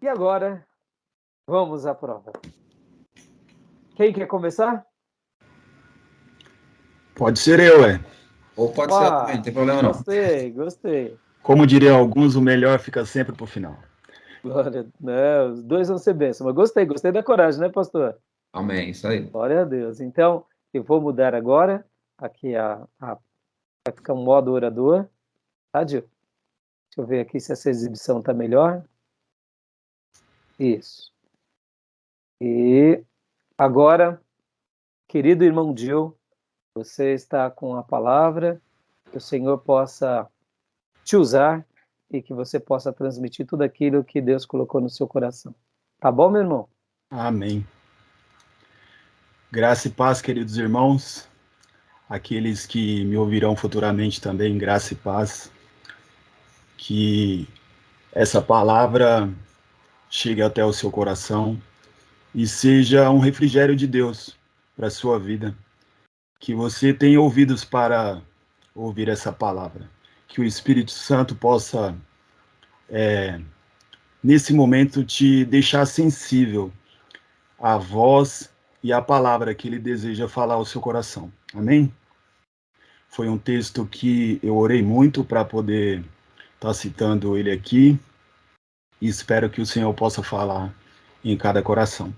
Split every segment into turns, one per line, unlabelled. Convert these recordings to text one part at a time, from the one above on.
E agora, vamos à prova. Quem quer começar?
Pode ser eu, é.
Ou pode ser eu também, não
Opa,
tem problema não.
gostei.
Como diriam alguns, o melhor fica sempre pro final.
Glória, né? Os dois vão ser bênçãos, mas gostei da coragem, né, pastor?
Amém, isso aí.
Glória a Deus. Então, eu vou mudar agora, aqui vai ficar um modo orador, tá, Gil? Deixa eu ver aqui se essa exibição tá melhor. Isso. E agora, querido irmão Gil, você está com a palavra, que o Senhor possa te usar e que você possa transmitir tudo aquilo que Deus colocou no seu coração. Tá bom, meu irmão?
Amém. Graça e paz, queridos irmãos. Aqueles que me ouvirão futuramente também, graça e paz. Que essa palavra chegue até o seu coração e seja um refrigério de Deus para a sua vida. Que você tenha ouvidos para ouvir essa palavra. Que o Espírito Santo possa, nesse momento, te deixar sensível à voz e à palavra que ele deseja falar ao seu coração. Amém? Foi um texto que eu orei muito para poder estar citando ele aqui e espero que o Senhor possa falar em cada coração.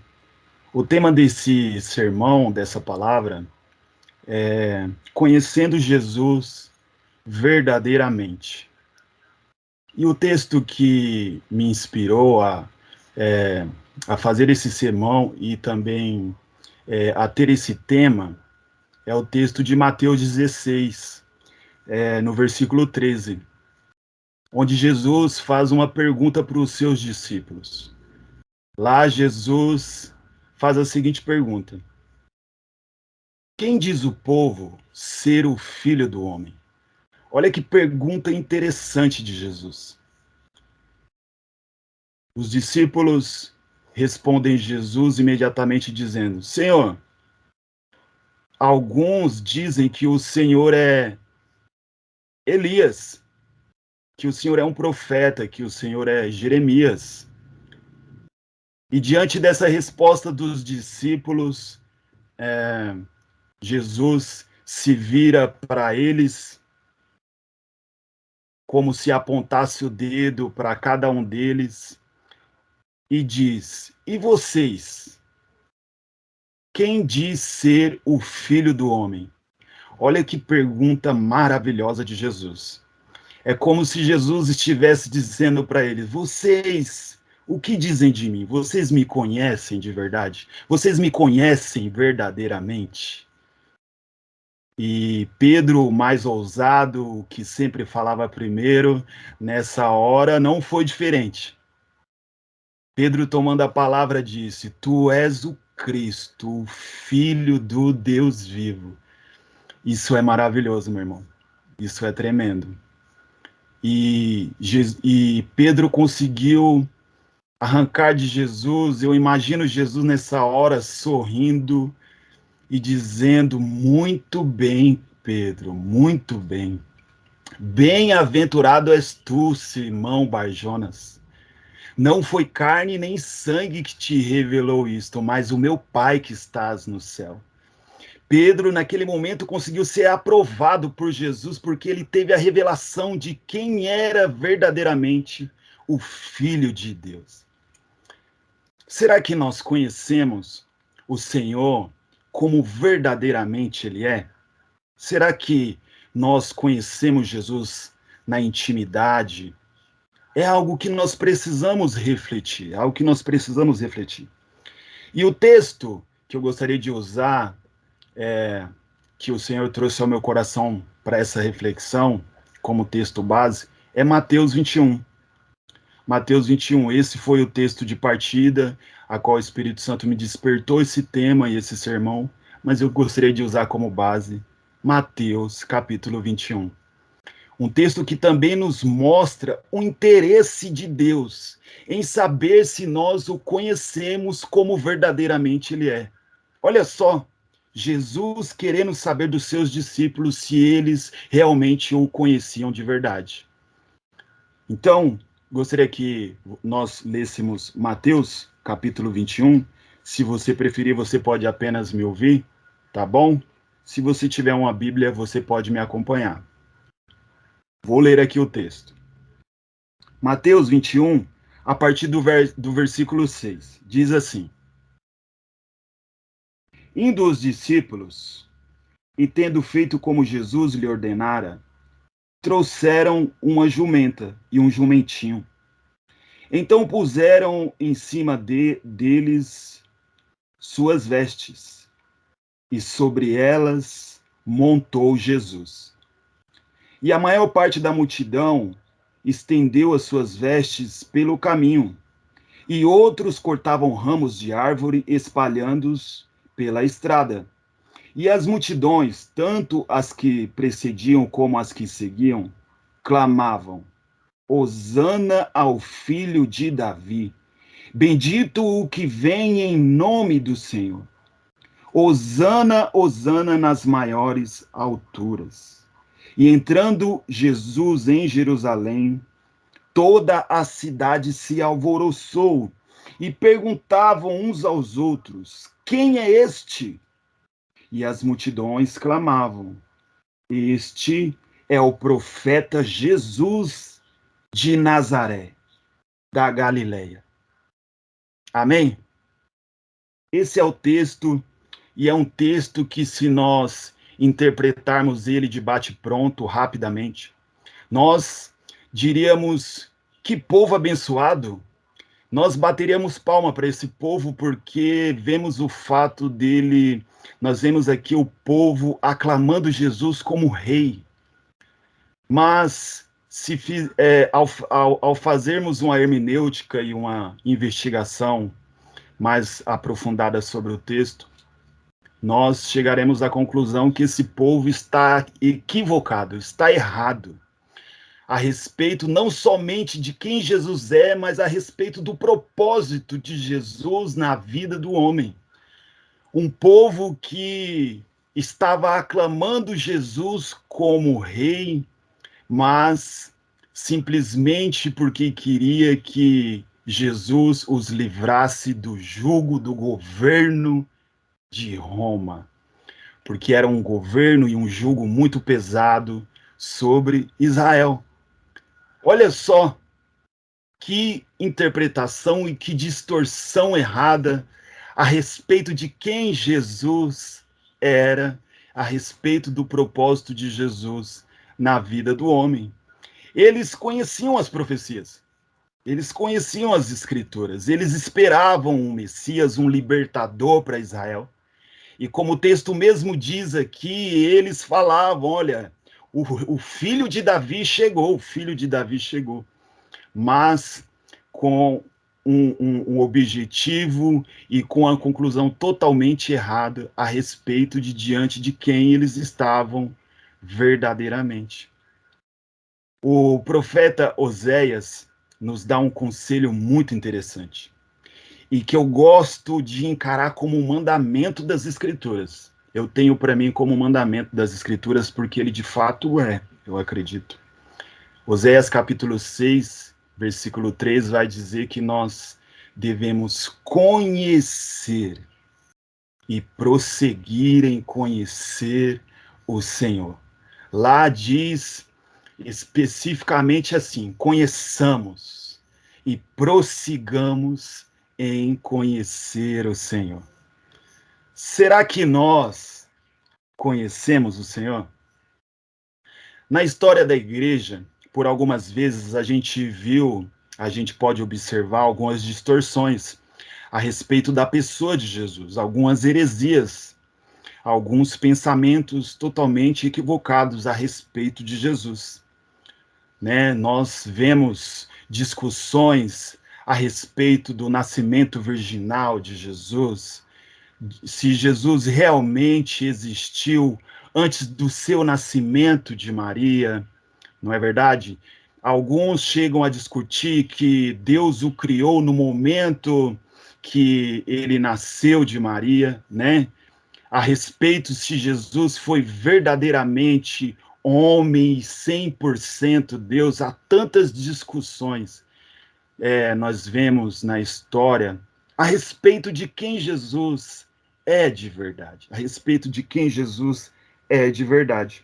O tema desse sermão, dessa palavra, é Conhecendo Jesus verdadeiramente. E o texto que me inspirou a fazer esse sermão e também a ter esse tema é o texto de Mateus 16, no versículo 13, onde Jesus faz uma pergunta para os seus discípulos. Lá Jesus faz a seguinte pergunta: quem diz o povo ser o filho do homem? Olha que pergunta interessante de Jesus. Os discípulos respondem Jesus imediatamente dizendo: Senhor, alguns dizem que o Senhor é Elias, que o Senhor é um profeta, que o Senhor é Jeremias. E diante dessa resposta dos discípulos, Jesus se vira para eles como se apontasse o dedo para cada um deles e diz: E vocês? Quem diz ser o filho do homem? Olha que pergunta maravilhosa de Jesus. É como se Jesus estivesse dizendo para eles: vocês, o que dizem de mim? Vocês me conhecem de verdade? Vocês me conhecem verdadeiramente? E Pedro, mais ousado, que sempre falava primeiro, nessa hora não foi diferente. Pedro, tomando a palavra, disse: Tu és o Cristo, o Filho do Deus vivo. Isso é maravilhoso, meu irmão. Isso é tremendo. E Pedro conseguiu arrancar de Jesus. Eu imagino Jesus nessa hora sorrindo e dizendo: Muito bem, Pedro, muito bem. Bem-aventurado és tu, Simão Barjonas. Não foi carne nem sangue que te revelou isto, mas o meu Pai que estás no céu. Pedro, naquele momento, conseguiu ser aprovado por Jesus porque ele teve a revelação de quem era verdadeiramente o Filho de Deus. Será que nós conhecemos o Senhor como verdadeiramente Ele é? Será que nós conhecemos Jesus na intimidade? É algo que nós precisamos refletir, algo que nós precisamos refletir. E o texto que eu gostaria de usar, que o Senhor trouxe ao meu coração para essa reflexão, como texto base, é Mateus 21. Mateus 21, esse foi o texto de partida, a qual o Espírito Santo me despertou esse tema e esse sermão, mas eu gostaria de usar como base Mateus capítulo 21. Um texto que também nos mostra o interesse de Deus em saber se nós o conhecemos como verdadeiramente Ele é. Olha só, Jesus querendo saber dos seus discípulos se eles realmente o conheciam de verdade. Então, gostaria que nós lêssemos Mateus, capítulo 21. Se você preferir, você pode apenas me ouvir, tá bom? Se você tiver uma Bíblia, você pode me acompanhar. Vou ler aqui o texto. Mateus 21, a partir do versículo 6, diz assim: Indo os discípulos, e tendo feito como Jesus lhe ordenara, trouxeram uma jumenta e um jumentinho. Então puseram em cima deles suas vestes, e sobre elas montou Jesus. E a maior parte da multidão estendeu as suas vestes pelo caminho, e outros cortavam ramos de árvore, espalhando-os pela estrada. E as multidões, tanto as que precediam como as que seguiam, clamavam: Hosana ao filho de Davi. Bendito o que vem em nome do Senhor. Hosana, Hosana nas maiores alturas. E entrando Jesus em Jerusalém, toda a cidade se alvoroçou e perguntavam uns aos outros: Quem é este? E as multidões clamavam: Este é o profeta Jesus de Nazaré, da Galileia. Amém? Esse é o texto, e é um texto que, se nós interpretarmos ele de bate-pronto, rapidamente, nós diríamos: que povo abençoado! Nós bateríamos palma para esse povo, porque vemos o fato dele, nós vemos aqui o povo aclamando Jesus como rei. Mas, ao fazermos uma hermenêutica e uma investigação mais aprofundada sobre o texto, nós chegaremos à conclusão que esse povo está equivocado, está errado, a respeito não somente de quem Jesus é, mas a respeito do propósito de Jesus na vida do homem. Um povo que estava aclamando Jesus como rei, mas simplesmente porque queria que Jesus os livrasse do jugo do governo de Roma, porque era um governo e um jugo muito pesado sobre Israel. Olha só que interpretação e que distorção errada a respeito de quem Jesus era, a respeito do propósito de Jesus na vida do homem. Eles conheciam as profecias, eles conheciam as escrituras, eles esperavam um Messias, um libertador para Israel. E como o texto mesmo diz aqui, eles falavam: olha, o filho de Davi chegou, o filho de Davi chegou. Mas com um objetivo e com a conclusão totalmente errada a respeito de diante de quem eles estavam verdadeiramente. O profeta Oséias nos dá um conselho muito interessante e que eu gosto de encarar como um mandamento das Escrituras. Eu tenho para mim como um mandamento das Escrituras porque ele de fato é, eu acredito. Oséias capítulo 6, versículo 3 vai dizer que nós devemos conhecer e prosseguir em conhecer o Senhor. Lá diz especificamente assim: conheçamos e prossigamos em conhecer o Senhor. Será que nós conhecemos o Senhor? Na história da igreja, por algumas vezes a gente pode observar algumas distorções a respeito da pessoa de Jesus, algumas heresias, alguns pensamentos totalmente equivocados a respeito de Jesus. Nós vemos discussões a respeito do nascimento virginal de Jesus, se Jesus realmente existiu antes do seu nascimento de Maria, não é verdade? Alguns chegam a discutir que Deus o criou no momento que ele nasceu de Maria, né? A respeito se Jesus foi verdadeiramente homem, 100% Deus. Há tantas discussões nós vemos na história a respeito de quem Jesus é de verdade. A respeito de quem Jesus é de verdade.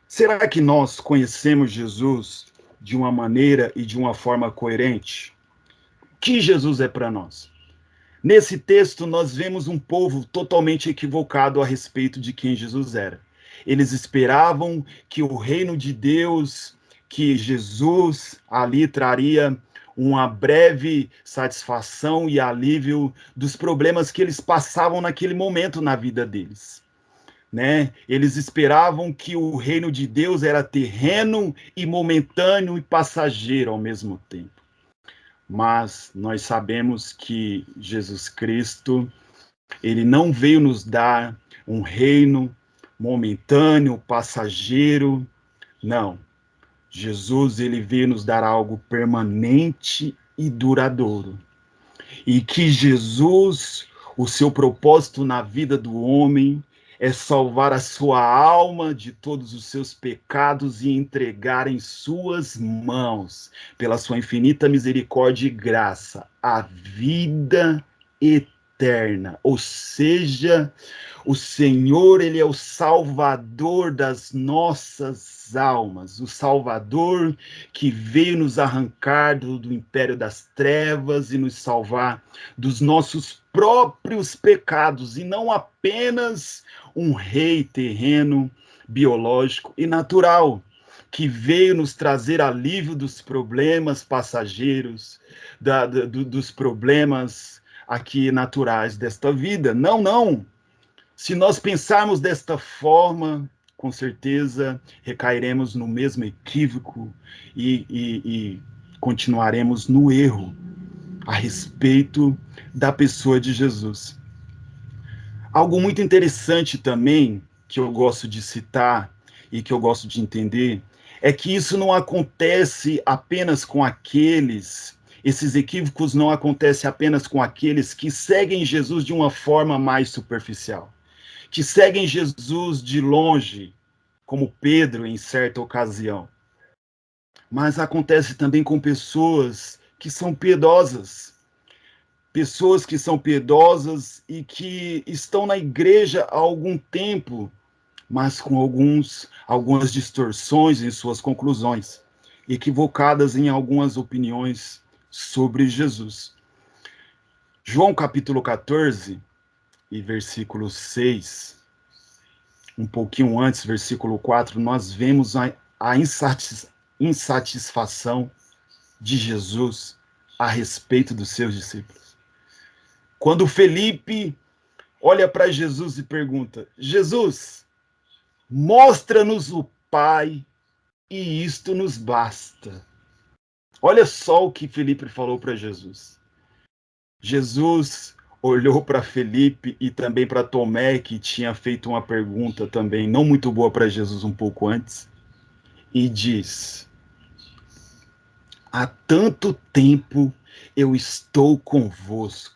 Será que nós conhecemos Jesus de uma maneira e de uma forma coerente? O que Jesus é para nós? Nesse texto, nós vemos um povo totalmente equivocado a respeito de quem Jesus era. Eles esperavam que o reino de Deus, que Jesus ali traria uma breve satisfação e alívio dos problemas que eles passavam naquele momento na vida deles. Né? Eles esperavam que o reino de Deus era terreno e momentâneo e passageiro ao mesmo tempo. Mas nós sabemos que Jesus Cristo, ele não veio nos dar um reino momentâneo, passageiro, não. Jesus, ele veio nos dar algo permanente e duradouro. E que Jesus, o seu propósito na vida do homem é salvar a sua alma de todos os seus pecados e entregar em suas mãos, pela sua infinita misericórdia e graça, a vida eterna. Ou seja, o Senhor, ele é o salvador das nossas almas, o salvador que veio nos arrancar do império das trevas e nos salvar dos nossos próprios pecados, e não apenas um rei terreno, biológico e natural, que veio nos trazer alívio dos problemas passageiros, dos problemas aqui naturais desta vida. Não, não. Se nós pensarmos desta forma, com certeza recairemos no mesmo equívoco e continuaremos no erro a respeito da pessoa de Jesus. Algo muito interessante também, que eu gosto de citar e que eu gosto de entender, é que isso não acontece apenas com esses equívocos não acontecem apenas com aqueles que seguem Jesus de uma forma mais superficial, que seguem Jesus de longe, como Pedro em certa ocasião. Mas acontece também com pessoas que são piedosas, e que estão na igreja há algum tempo, mas com algumas distorções em suas conclusões, equivocadas em algumas opiniões sobre Jesus. João capítulo 14 e versículo 6, um pouquinho antes, versículo 4, nós vemos a insatisfação de Jesus a respeito dos seus discípulos. Quando Felipe olha para Jesus e pergunta: Jesus, mostra-nos o Pai e isto nos basta. Olha só o que Felipe falou para Jesus. Jesus olhou para Felipe e também para Tomé, que tinha feito uma pergunta também não muito boa para Jesus um pouco antes, e diz: há tanto tempo eu estou convosco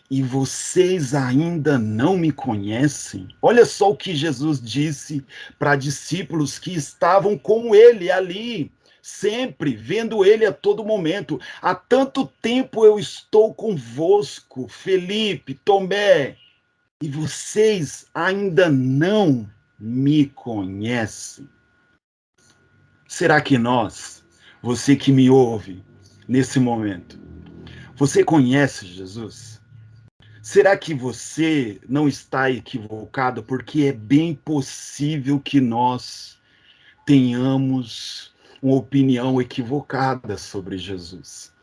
e vocês ainda não me conhecem? Olha só o que Jesus disse para discípulos que estavam com ele ali, sempre vendo ele a todo momento. Há tanto tempo eu estou convosco, Felipe, Tomé, e vocês ainda não me conhecem. Será que nós, você que me ouve nesse momento, você conhece Jesus? Será que você não está equivocado? Porque é bem possível que nós tenhamos uma opinião equivocada sobre Jesus.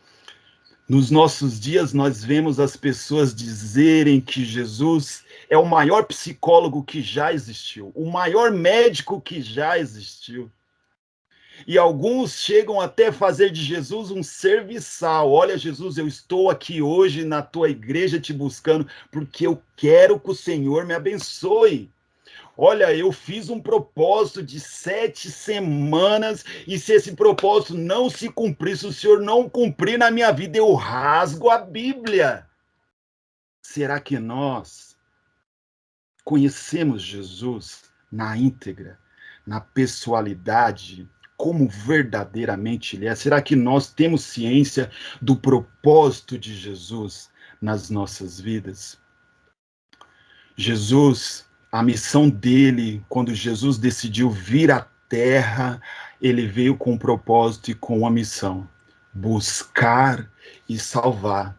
Nos nossos dias, nós vemos as pessoas dizerem que Jesus é o maior psicólogo que já existiu, o maior médico que já existiu. E alguns chegam até a fazer de Jesus um serviçal. Olha, Jesus, eu estou aqui hoje na tua igreja te buscando porque eu quero que o Senhor me abençoe. Olha, eu fiz um propósito de 7 semanas e se esse propósito não se cumprir, se o Senhor não cumprir na minha vida, eu rasgo a Bíblia. Será que nós conhecemos Jesus na íntegra, na pessoalidade, como verdadeiramente Ele é? Será que nós temos ciência do propósito de Jesus nas nossas vidas? Jesus, a missão dele, quando Jesus decidiu vir à Terra, ele veio com um propósito e com uma missão: buscar e salvar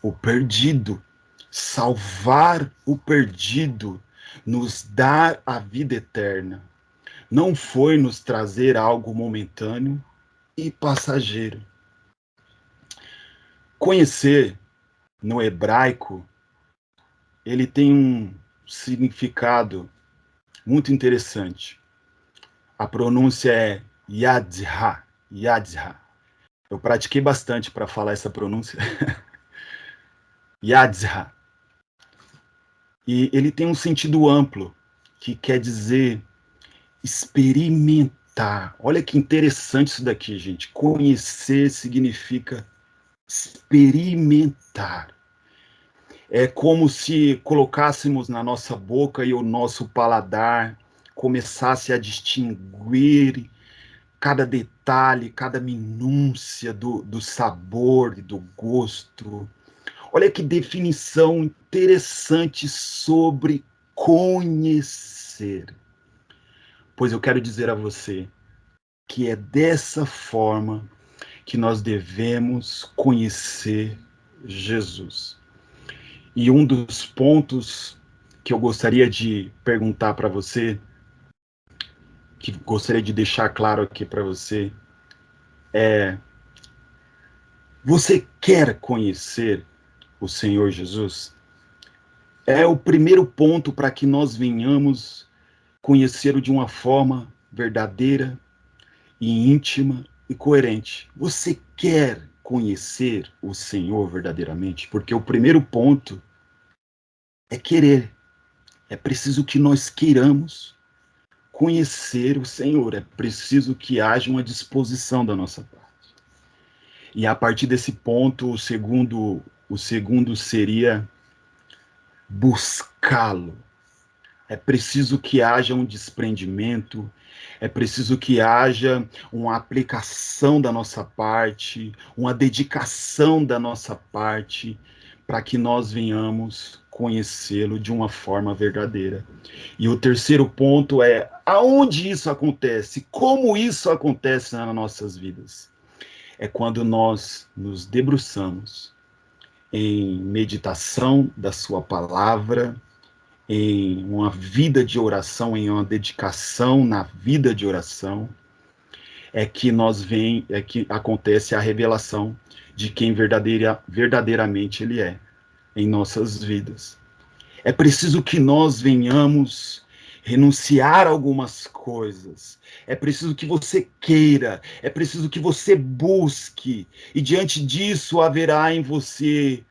o perdido, salvar o perdido, nos dar a vida eterna. Não foi nos trazer algo momentâneo e passageiro. Conhecer, no hebraico, ele tem um significado muito interessante. A pronúncia é Yadha, Yadha. Eu pratiquei bastante para falar essa pronúncia. Yadha. E ele tem um sentido amplo, que quer dizer experimentar. Olha que interessante isso daqui, gente. Conhecer significa experimentar. É como se colocássemos na nossa boca e o nosso paladar começasse a distinguir cada detalhe, cada minúcia do sabor e do gosto. Olha que definição interessante sobre conhecer. Pois eu quero dizer a você que é dessa forma que nós devemos conhecer Jesus. E um dos pontos que eu gostaria de perguntar para você, que gostaria de deixar claro aqui para você, é: você quer conhecer o Senhor Jesus? É o primeiro ponto para que nós venhamos conhecê-lo de uma forma verdadeira e íntima e coerente. Você quer conhecer o Senhor verdadeiramente? Porque o primeiro ponto é querer. É preciso que nós queiramos conhecer o Senhor. É preciso que haja uma disposição da nossa parte. E a partir desse ponto, o segundo seria buscá-lo. É preciso que haja um desprendimento, é preciso que haja uma aplicação da nossa parte, uma dedicação da nossa parte, para que nós venhamos conhecê-lo de uma forma verdadeira. E o terceiro ponto é: aonde isso acontece? Como isso acontece nas nossas vidas? É quando nós nos debruçamos em meditação da sua palavra, em uma vida de oração, em uma dedicação na vida de oração, é que acontece a revelação de quem verdadeiramente Ele é em nossas vidas. É preciso que nós venhamos renunciar a algumas coisas. É preciso que você queira, é preciso que você busque, e diante disso haverá em você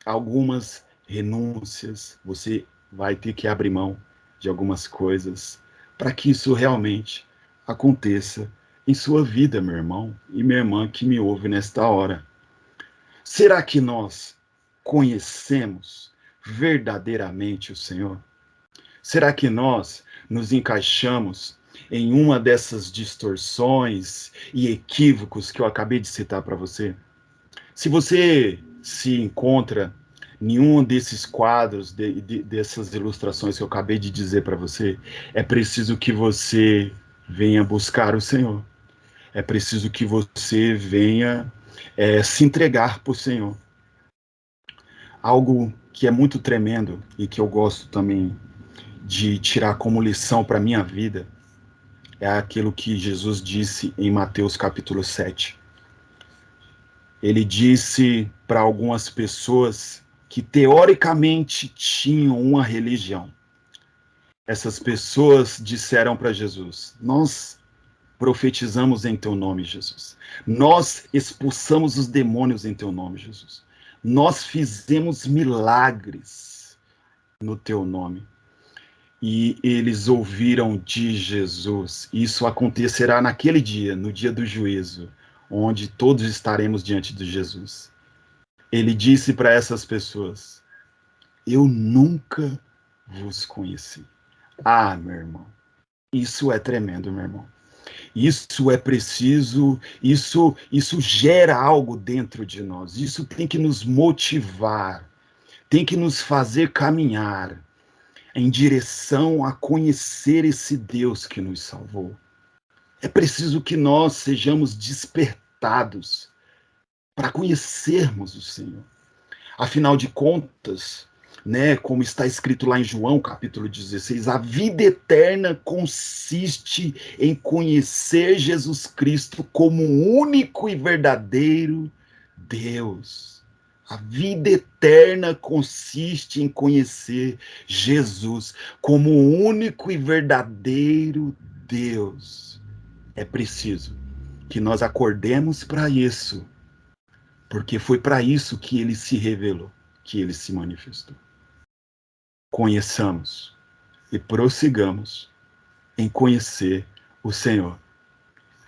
algumas renúncias. Você vai ter que abrir mão de algumas coisas para que isso realmente aconteça em sua vida, meu irmão e minha irmã que me ouve nesta hora. Será que nós conhecemos verdadeiramente o Senhor? Será que nós nos encaixamos em uma dessas distorções e equívocos que eu acabei de citar para você? Se você se encontra em um desses quadros, dessas ilustrações que eu acabei de dizer para você, é preciso que você venha buscar o Senhor. É preciso que você venha se entregar para o Senhor. Algo que é muito tremendo e que eu gosto também de tirar como lição para a minha vida é aquilo que Jesus disse em Mateus capítulo 7. Ele disse para algumas pessoas que teoricamente tinham uma religião. Essas pessoas disseram para Jesus: nós profetizamos em teu nome, Jesus. Nós expulsamos os demônios em teu nome, Jesus. Nós fizemos milagres no teu nome. E eles ouviram de Jesus. Isso acontecerá naquele dia, no dia do juízo, onde todos estaremos diante de Jesus. Ele disse para essas pessoas: eu nunca vos conheci. Ah, meu irmão, isso é tremendo, meu irmão. Isso é preciso, isso gera algo dentro de nós. Isso tem que nos motivar, tem que nos fazer caminhar em direção a conhecer esse Deus que nos salvou. É preciso que nós sejamos despertados para conhecermos o Senhor. Afinal de contas, né, como está escrito lá em João, capítulo 16, a vida eterna consiste em conhecer Jesus Cristo como o único e verdadeiro Deus. A vida eterna consiste em conhecer Jesus como o único e verdadeiro Deus. É preciso que nós acordemos para isso, porque foi para isso que ele se revelou, que ele se manifestou. Conheçamos e prossigamos em conhecer o Senhor.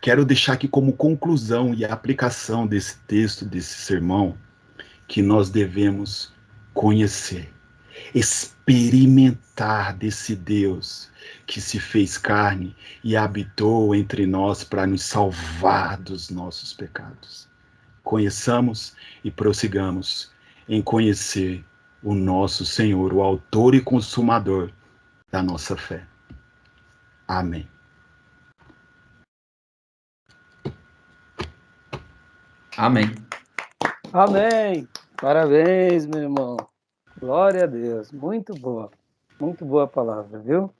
Quero deixar aqui como conclusão e aplicação desse texto, desse sermão, que nós devemos conhecer, experimentar desse Deus que se fez carne e habitou entre nós para nos salvar dos nossos pecados. Conheçamos e prossigamos em conhecer o nosso Senhor, o autor e consumador da nossa fé. Amém.
Amém.
Amém. Parabéns, meu irmão. Glória a Deus. Muito boa a palavra, viu?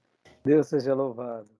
Deus seja louvado.